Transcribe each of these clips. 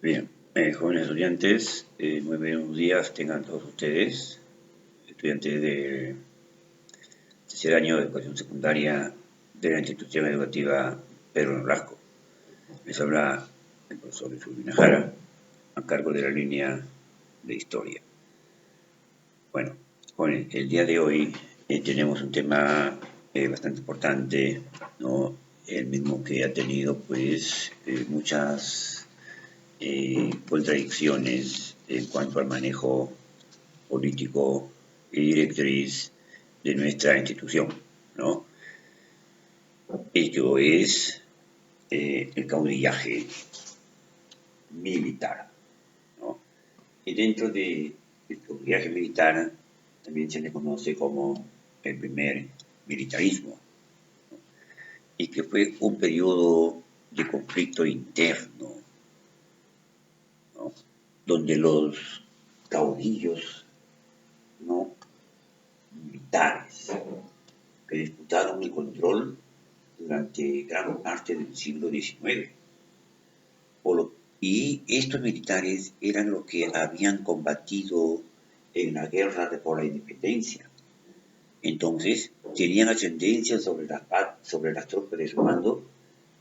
Bien, jóvenes estudiantes, muy buenos días tengan todos ustedes, estudiantes de tercer año de educación secundaria de la institución educativa Pedro Nolasco. Les habla el profesor Luis Urbina a cargo de la línea de historia. Bueno, jóvenes, el día de hoy tenemos un tema bastante importante, ¿no? El mismo que ha tenido pues muchas contradicciones en cuanto al manejo político y directriz de nuestra institución, ¿no? Ello es el caudillaje militar, ¿no? Y dentro del caudillaje militar también se le conoce como el primer militarismo, ¿no? Y que fue un periodo de conflicto interno, ¿no? Donde los caudillos, ¿no?, militares que disputaron el control durante gran parte del siglo XIX. Y estos militares eran los que habían combatido en la guerra por la independencia. Entonces, tenían ascendencia sobre las tropas de su mando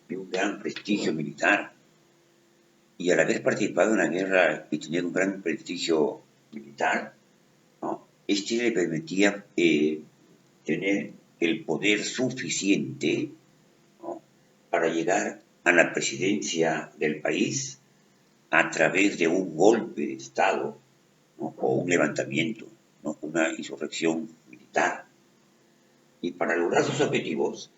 y un gran prestigio militar. Y al haber participado en la guerra y tener un gran prestigio militar, ¿no?, este le permitía tener el poder suficiente, ¿no?, para llegar a la presidencia del país a través de un golpe de Estado, ¿no?, o un levantamiento, ¿no?, una insurrección militar. Y para lograr sus objetivos,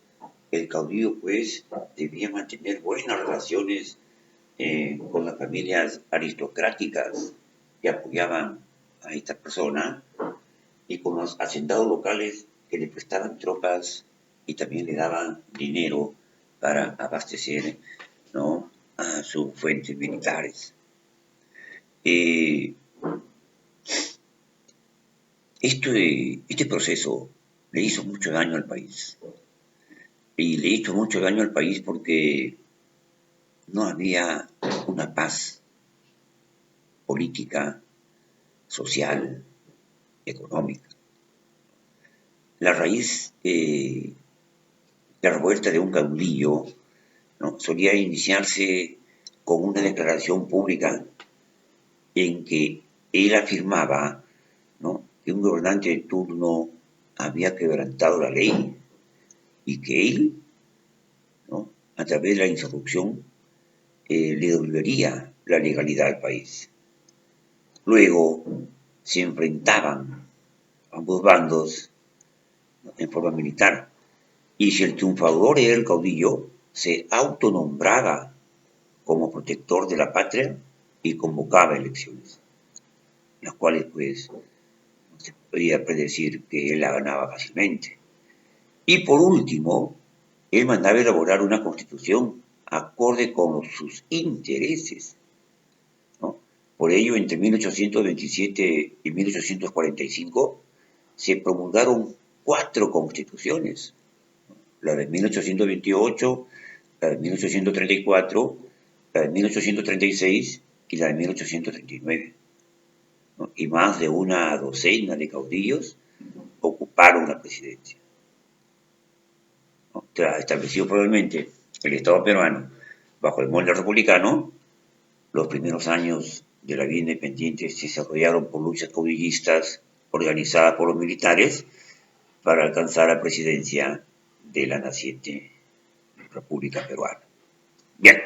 el caudillo pues debía mantener buenas relaciones con las familias aristocráticas que apoyaban a esta persona y con los hacendados locales que le prestaban tropas y también le daban dinero para abastecer, ¿no?, a sus fuentes militares. Este proceso le hizo mucho daño al país. Y le hizo mucho daño al país porque no había una paz política, social, económica. La raíz de la revuelta de un caudillo, ¿no?, solía iniciarse con una declaración pública en que él afirmaba, ¿no?, que un gobernante de turno había quebrantado la ley y que él, ¿no?, a través de la insurrección, le devolvería la legalidad al país. Luego se enfrentaban ambos bandos, ¿no?, en forma militar. Y si el triunfador era el caudillo, se autonombraba como protector de la patria y convocaba elecciones, las cuales pues no se podía predecir que él la ganaba fácilmente. Y por último, él mandaba elaborar una constitución acorde con sus intereses, ¿no? Por ello, entre 1827 y 1845 se promulgaron 4 constituciones: la de 1828, la de 1834, la de 1836 y la de 1839. ¿No? Y más de una docena de caudillos ocuparon la presidencia, ¿no? Establecido probablemente el Estado peruano bajo el molde republicano, los primeros años de la vida independiente se desarrollaron por luchas caudillistas organizadas por los militares para alcanzar la presidencia de la naciente República Peruana. Bien,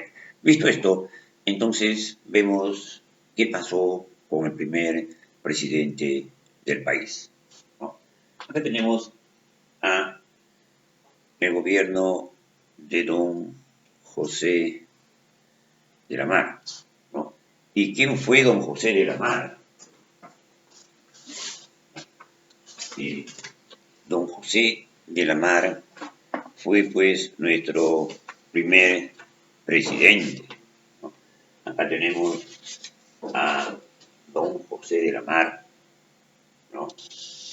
visto esto, entonces vemos qué pasó con el primer presidente del país, ¿no? Acá tenemos a el gobierno de don José de la Mara, ¿no? ¿Y quién fue don José de la Mara? Don José de la Mara fue pues nuestro primer presidente, ¿no? Acá tenemos a don José de la Mara, ¿no?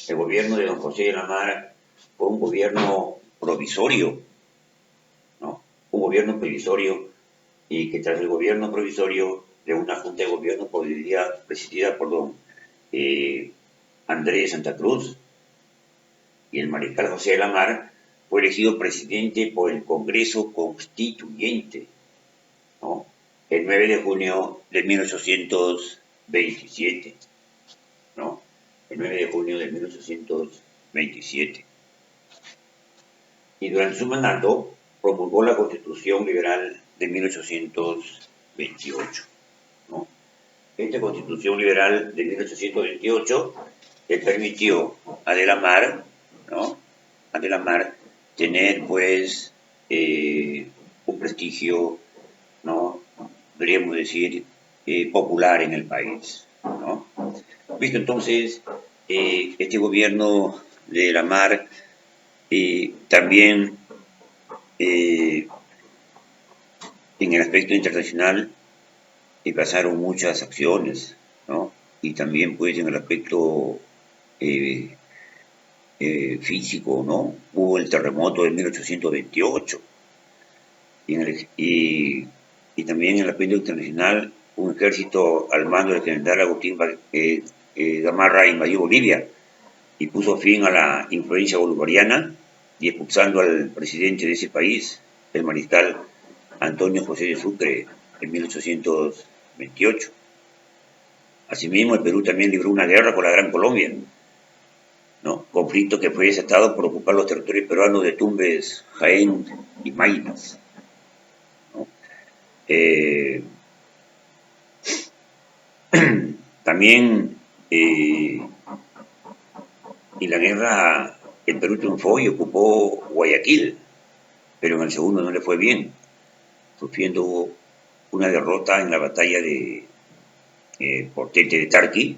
El gobierno de don José de la Mara fue un gobierno provisorio, ¿no? Un gobierno provisorio, y que tras el gobierno provisorio de una junta de gobierno presidida por don Andrés Santa Cruz, y el mariscal José de la Mar fue elegido presidente por el Congreso Constituyente, ¿no? El 9 de junio de 1827, ¿no? El 9 de junio de 1827. Y durante su mandato promulgó la Constitución Liberal de 1828, ¿no? Esta Constitución Liberal de 1828 le permitió a De la Mar, ¿no?, a De la Mar tener, pues, un prestigio, ¿no?, podríamos decir, popular en el país, ¿no? Visto entonces, este gobierno de De la Mar también en el aspecto internacional pasaron muchas acciones, ¿no? Y también, pues, en el aspecto físico, ¿no? Hubo el terremoto de 1828 y también en el aspecto internacional un ejército al mando del general Agustín Gamarra invadió Bolivia y puso fin a la influencia bolivariana y expulsando al presidente de ese país, el mariscal Antonio José de Sucre, en 1828. Asimismo, el Perú también libró una guerra con la Gran Colombia, ¿no? Conflicto que fue desatado por ocupar los territorios peruanos de Tumbes, Jaén y Maynas, ¿no? También en la guerra el Perú triunfó y ocupó Guayaquil, pero en el segundo no le fue bien, sufriendo una derrota en la batalla de Portete de Tarqui,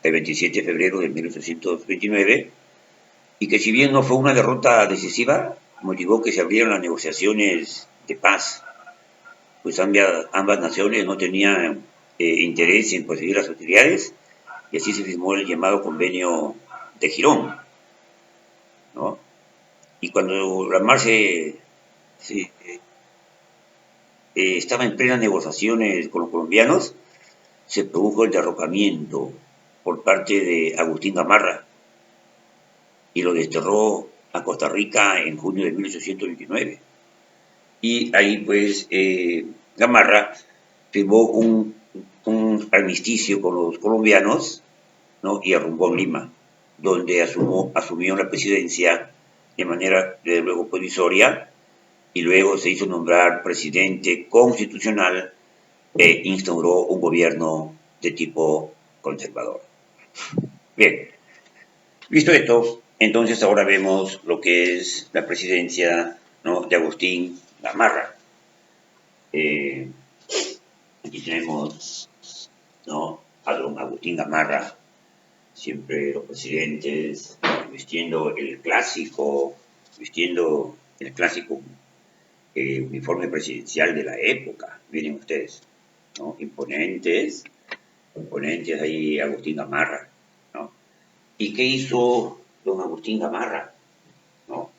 el 27 de febrero de 1829, y que si bien no fue una derrota decisiva, motivó que se abrieran las negociaciones de paz, pues ambas naciones no tenían interés en proseguir las hostilidades, y así se firmó el llamado Convenio de Girón, ¿no? Y cuando la Mar estaba en plenas negociaciones con los colombianos, se produjo el derrocamiento por parte de Agustín Gamarra y lo desterró a Costa Rica en junio de 1829. Y ahí, pues, Gamarra firmó un armisticio con los colombianos, ¿no?, y arrumbó en Lima, donde asumió la presidencia de manera, desde luego, provisoria, y luego se hizo nombrar presidente constitucional e instauró un gobierno de tipo conservador. Bien, visto esto, entonces ahora vemos lo que es la presidencia, ¿no?, de Agustín Gamarra. Aquí tenemos, ¿no?, a don Agustín Gamarra, siempre los presidentes vistiendo el clásico uniforme presidencial de la época. Miren ustedes, ¿no?, imponentes ahí Agustín Gamarra, ¿no? ¿Y qué hizo don Agustín Gamarra? ¿No?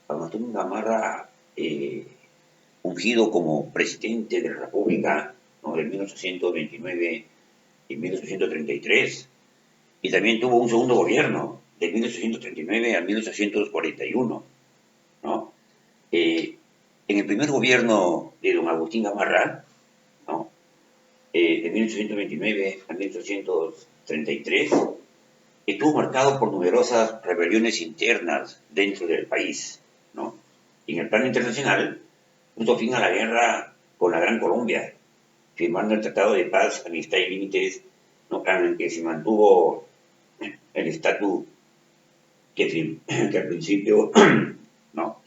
Don Agustín Gamarra, ungido como presidente de la República, ¿no?, de 1829 y 1833, y también tuvo un segundo gobierno de 1839 a 1841, ¿no? En el primer gobierno de don Agustín Gamarra, ¿no?, de 1829 a 1833, estuvo marcado por numerosas rebeliones internas dentro del país, ¿no? Y en el plano internacional puso fin a la guerra con la Gran Colombia, firmando el Tratado de Paz, Amistad y Límites, ¿no?, en el que se mantuvo el estatus que al principio, ¿no?,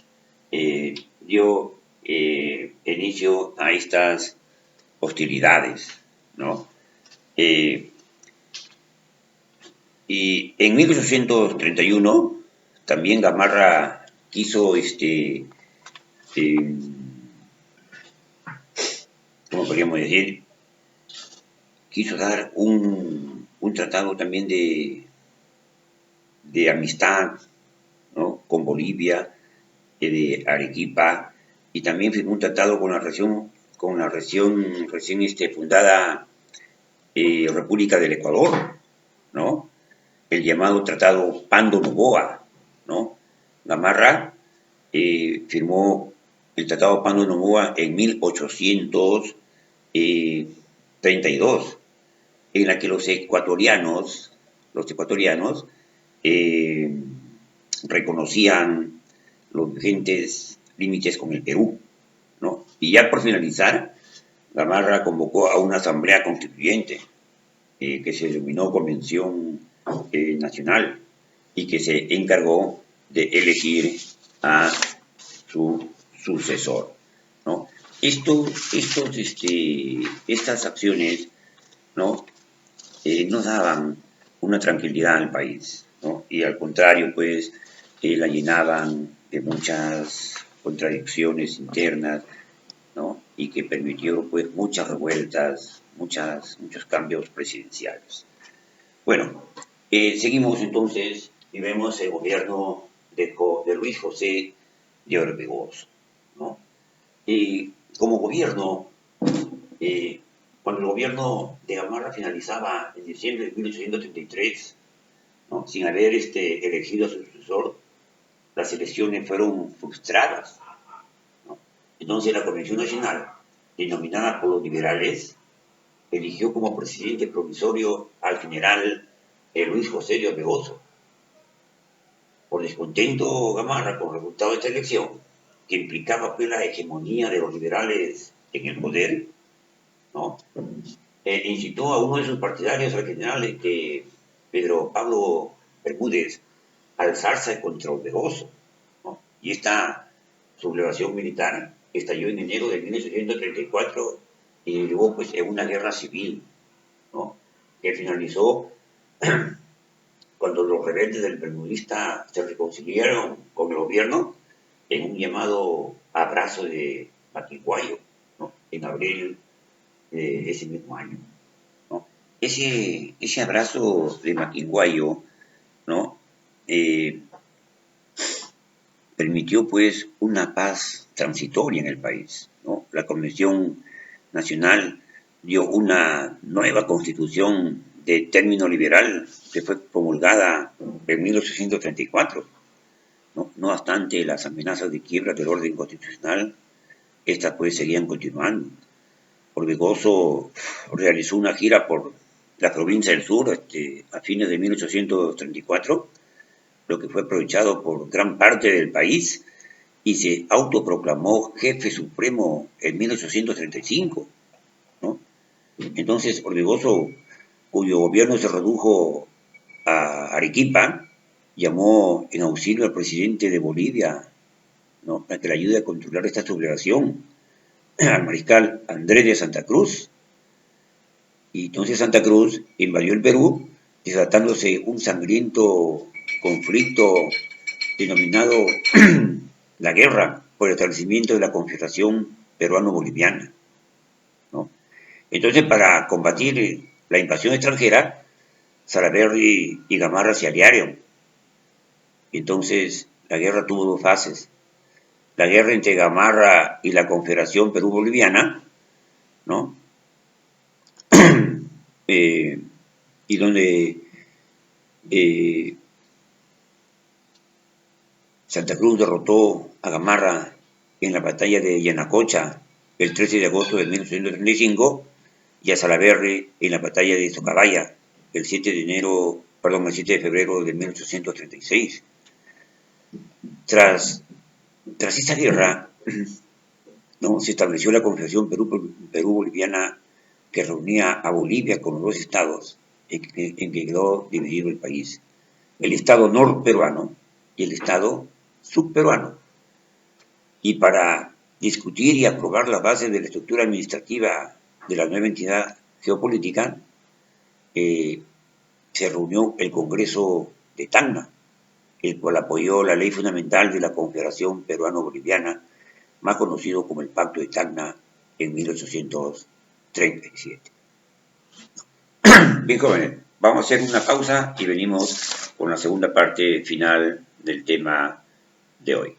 dio inicio a estas hostilidades, ¿no? Y en 1831 también Gamarra quiso, ¿cómo podríamos decir? Quiso dar un tratado también de amistad, ¿no?, con Bolivia, de Arequipa, y también firmó un tratado con la región con la recién fundada República del Ecuador, ¿no? El llamado Tratado Pando-Noboa, ¿no? Gamarra firmó el Tratado Pando-Noboa en 1832, en la que los ecuatorianos reconocían los vigentes límites con el Perú, ¿no? Y ya por finalizar, Gamarra convocó a una asamblea constituyente que se denominó Convención Nacional y que se encargó de elegir a su sucesor, ¿no? Estas acciones, ¿no? No daban una tranquilidad al país, ¿no? Y al contrario, pues, la llenaban de muchas contradicciones internas, ¿no? Y que permitió, pues, muchas revueltas, muchos cambios presidenciales. Bueno, seguimos entonces y vemos el gobierno de Luis José de Orbegoso, ¿no? Como gobierno, cuando el gobierno de Gamarra finalizaba en diciembre de 1833, ¿no? Sin haber elegido a su sucesor, las elecciones fueron frustradas, ¿no? Entonces la Convención Nacional, denominada por los liberales, eligió como presidente provisorio al general Luis José de Orbegoso. Por descontento Gamarra con el resultado de esta elección, que implicaba pues la hegemonía de los liberales en el poder, ¿no? Incitó a uno de sus partidarios, al general Pedro Pablo Bermúdez, a alzarse contra Orbegoso, ¿no? Y esta sublevación militar estalló en enero de 1834 y derivó pues en una guerra civil, ¿no? Que finalizó cuando los rebeldes del bermudista se reconciliaron con el gobierno en un llamado abrazo de Maquinguayo, ¿no? En abril de ese mismo año, ¿no? Ese abrazo de Maquinguayo, ¿no? Permitió pues una paz transitoria en el país, ¿no? La Convención Nacional dio una nueva constitución de término liberal que fue promulgada en 1834, ¿no? No obstante las amenazas de quiebra del orden constitucional, estas pues seguían continuando. Orbegoso realizó una gira por la provincia del sur a fines de 1834, lo que fue aprovechado por gran parte del país, y se autoproclamó jefe supremo en 1835, ¿no? Entonces Orbegoso, cuyo gobierno se redujo a Arequipa, llamó en auxilio al presidente de Bolivia, ¿no? Para que le ayude a controlar esta sublevación, al mariscal Andrés de Santa Cruz. Y entonces Santa Cruz invadió el Perú, desatándose un sangriento conflicto denominado la guerra por el establecimiento de la Confederación Peruano-Boliviana, ¿no? Entonces, para combatir la invasión extranjera, Salaverry y Gamarra se aliaron. Entonces, la guerra tuvo dos fases. La guerra entre Gamarra y la Confederación Perú-Boliviana, ¿no? Y donde Santa Cruz derrotó a Gamarra en la batalla de Yanacocha el 13 de agosto de 1835 y a Salaverry en la batalla de Socabaya el 7 de febrero de 1836. Tras esta guerra, ¿no? Se estableció la Confederación Perú-Boliviana, que reunía a Bolivia con los dos estados en que quedó dividido el país: el estado norperuano y el estado subperuano. Y para discutir y aprobar las bases de la estructura administrativa de la nueva entidad geopolítica, se reunió el Congreso de Tacna, el cual apoyó la ley fundamental de la Confederación Peruano-Boliviana, más conocido como el Pacto de Tacna, en 1837. Bien, jóvenes, vamos a hacer una pausa y venimos con la segunda parte final del tema de hoy.